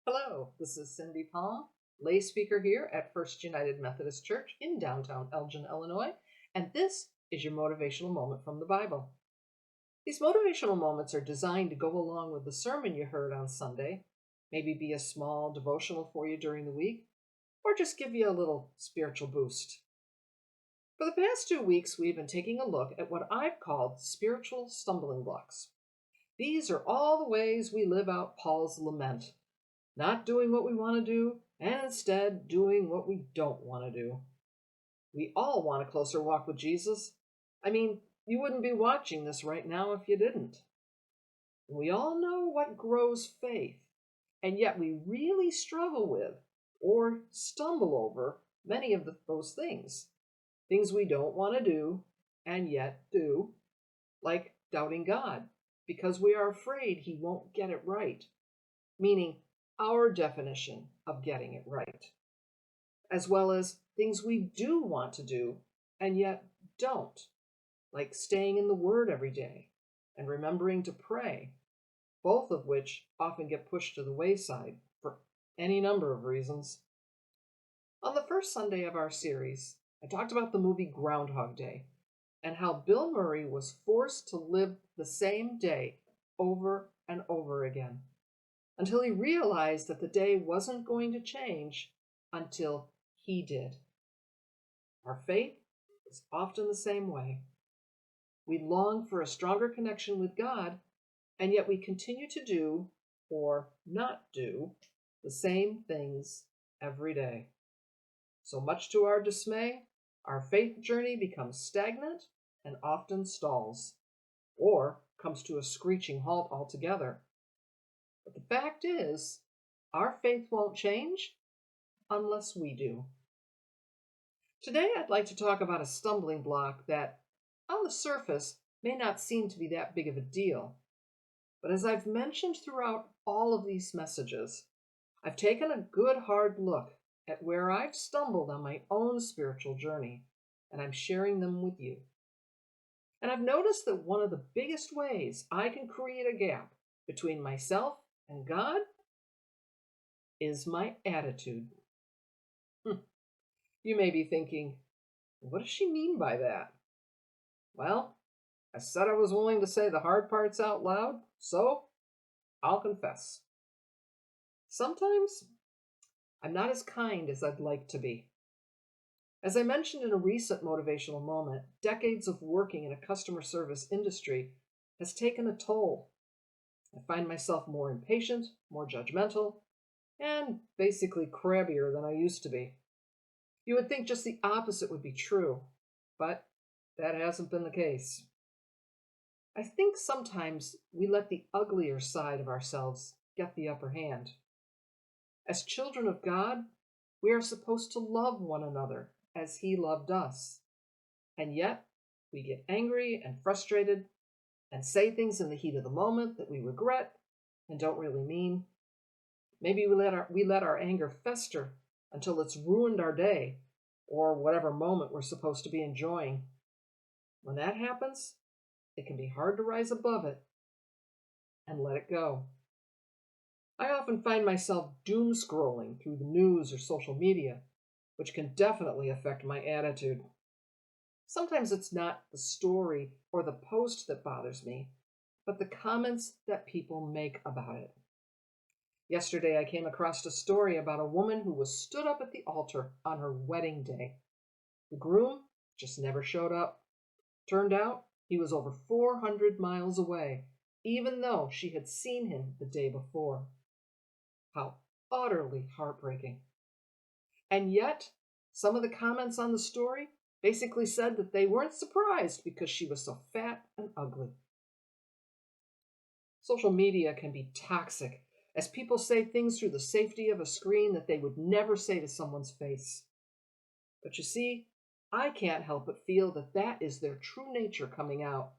Hello, this is Cindy Palm, lay speaker here at First United Methodist Church in downtown Elgin, Illinois, and this is your motivational moment from the Bible. These motivational moments are designed to go along with the sermon you heard on Sunday, maybe be a small devotional for you during the week, or just give you a little spiritual boost. For the past 2 weeks, we've been taking a look at what I've called spiritual stumbling blocks. These are all the ways we live out Paul's lament, not doing what we want to do, and instead doing what we don't want to do. We all want a closer walk with Jesus. I mean, you wouldn't be watching this right now if you didn't. We all know what grows faith, and yet we really struggle with or stumble over many of those things. Things we don't want to do and yet do, like doubting God because we are afraid he won't get it right, meaning our definition of getting it right, as well as things we do want to do and yet don't, like staying in the Word every day and remembering to pray, both of which often get pushed to the wayside for any number of reasons. On the first Sunday of our series, I talked about the movie Groundhog Day and how Bill Murray was forced to live the same day over and over again until he realized that the day wasn't going to change until he did. Our faith is often the same way. We long for a stronger connection with God, and yet we continue to do, or not do, the same things every day. So much to our dismay, our faith journey becomes stagnant and often stalls, or comes to a screeching halt altogether. But the fact is, our faith won't change unless we do. Today, I'd like to talk about a stumbling block that, on the surface, may not seem to be that big of a deal. But as I've mentioned throughout all of these messages, I've taken a good hard look at where I've stumbled on my own spiritual journey, and I'm sharing them with you. And I've noticed that one of the biggest ways I can create a gap between myself and God is my attitude. You may be thinking, what does she mean by that? Well, I said I was willing to say the hard parts out loud, so I'll confess. Sometimes I'm not as kind as I'd like to be. As I mentioned in a recent motivational moment, decades of working in a customer service industry has taken a toll. I find myself more impatient, more judgmental, and basically crabbier than I used to be. You would think just the opposite would be true, but that hasn't been the case. I think sometimes we let the uglier side of ourselves get the upper hand. As children of God, we are supposed to love one another as He loved us. And yet, we get angry and frustrated and say things in the heat of the moment that we regret and don't really mean. Maybe we let our anger fester until it's ruined our day or whatever moment we're supposed to be enjoying. When that happens, it can be hard to rise above it and let it go. I often find myself doom scrolling through the news or social media, which can definitely affect my attitude. Sometimes it's not the story or the post that bothers me, but the comments that people make about it. Yesterday, I came across a story about a woman who was stood up at the altar on her wedding day. The groom just never showed up. Turned out he was over 400 miles away, even though she had seen him the day before. How utterly heartbreaking. And yet, some of the comments on the story basically said that they weren't surprised because she was so fat and ugly. Social media can be toxic as people say things through the safety of a screen that they would never say to someone's face. But you see, I can't help but feel that that is their true nature coming out.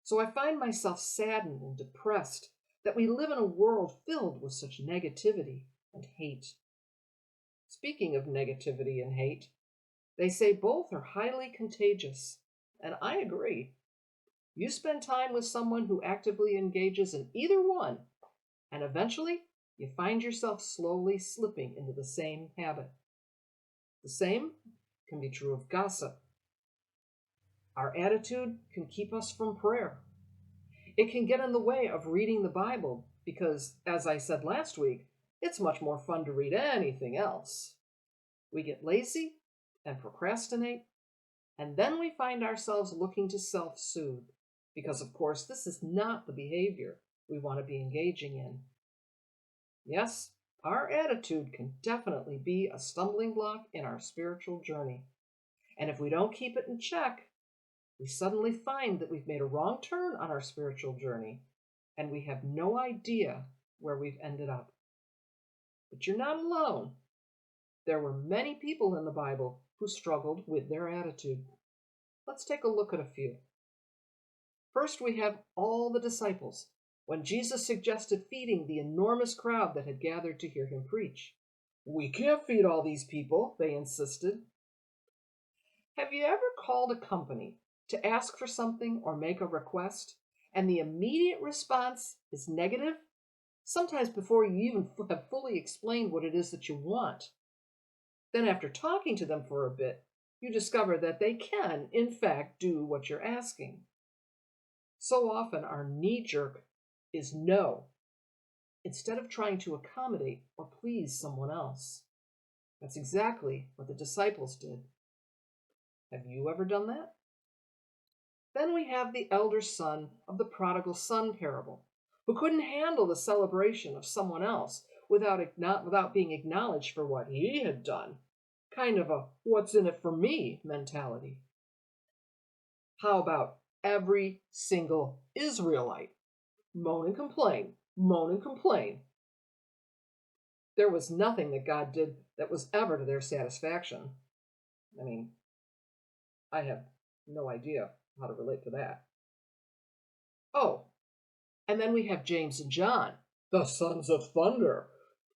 So I find myself saddened and depressed that we live in a world filled with such negativity and hate. Speaking of negativity and hate, they say both are highly contagious, and I agree. You spend time with someone who actively engages in either one, and eventually you find yourself slowly slipping into the same habit. The same can be true of gossip. Our attitude can keep us from prayer. It can get in the way of reading the Bible because, as I said last week, it's much more fun to read anything else. We get lazy and procrastinate, and then we find ourselves looking to self-soothe because, of course, this is not the behavior we want to be engaging in. Yes, our attitude can definitely be a stumbling block in our spiritual journey. And if we don't keep it in check, we suddenly find that we've made a wrong turn on our spiritual journey, and we have no idea where we've ended up. But you're not alone. There were many people in the Bible who struggled with their attitude. Let's take a look at a few. First, we have all the disciples, when Jesus suggested feeding the enormous crowd that had gathered to hear him preach. "We can't feed all these people," they insisted. Have you ever called a company to ask for something or make a request, and the immediate response is negative, sometimes before you even have fully explained what it is that you want? Then after talking to them for a bit, you discover that they can, in fact, do what you're asking. So often our knee-jerk is no, instead of trying to accommodate or please someone else. That's exactly what the disciples did. Have you ever done that? Then we have the elder son of the prodigal son parable, who couldn't handle the celebration of someone else without being acknowledged for what he had done. Kind of a what's in it for me mentality. How about every single Israelite? Moan and complain, moan and complain. There was nothing that God did that was ever to their satisfaction. I mean, I have no idea how to relate to that. Oh, and then we have James and John, the sons of thunder,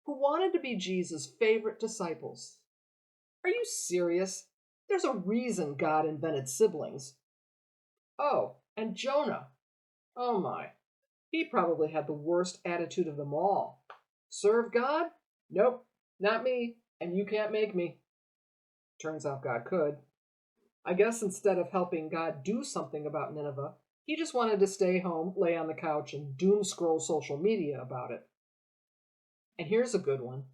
who wanted to be Jesus' favorite disciples. Are you serious? There's a reason God invented siblings. Oh, and Jonah. Oh my. He probably had the worst attitude of them all. Serve God? Nope, not me, and you can't make me. Turns out God could. I guess instead of helping God do something about Nineveh, he just wanted to stay home, lay on the couch, and doom scroll social media about it. And here's a good one.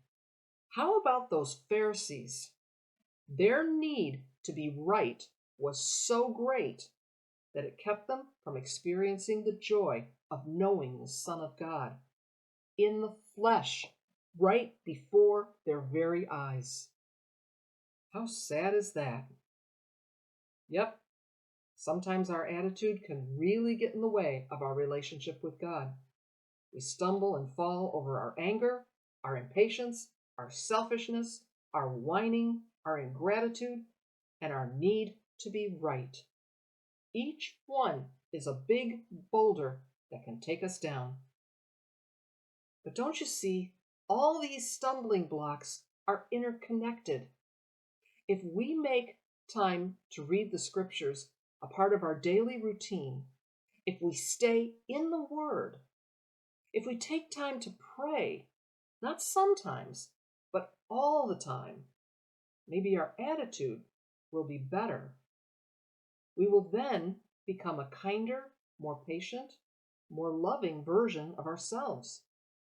How about those Pharisees? Their need to be right was so great that it kept them from experiencing the joy of knowing the Son of God in the flesh, right before their very eyes. How sad is that? Yep, sometimes our attitude can really get in the way of our relationship with God. We stumble and fall over our anger, our impatience, our selfishness, our whining, our ingratitude, and our need to be right. Each one is a big boulder that can take us down. But don't you see, all these stumbling blocks are interconnected. If we make time to read the scriptures a part of our daily routine, if we stay in the Word, if we take time to pray, not sometimes, but all the time, maybe our attitude will be better. We will then become a kinder, more patient, more loving version of ourselves,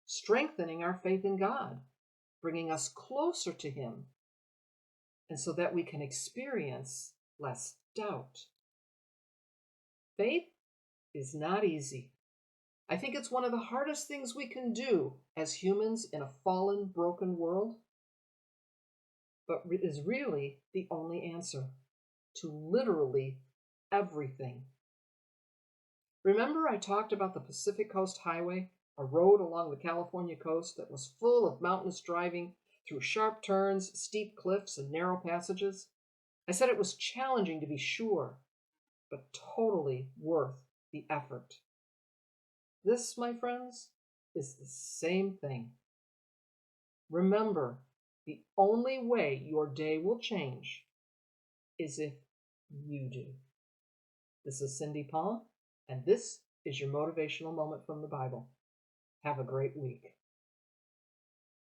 strengthening our faith in God, bringing us closer to Him, and so that we can experience less doubt. Faith is not easy. I think it's one of the hardest things we can do as humans in a fallen, broken world, but it is really the only answer to literally everything. Remember I talked about the Pacific Coast Highway, a road along the California coast that was full of mountainous driving through sharp turns, steep cliffs, and narrow passages? I said it was challenging to be sure, but totally worth the effort. This, my friends, is the same thing. Remember, the only way your day will change is if you do. This is Cindy Palm, and this is your motivational moment from the Bible. Have a great week.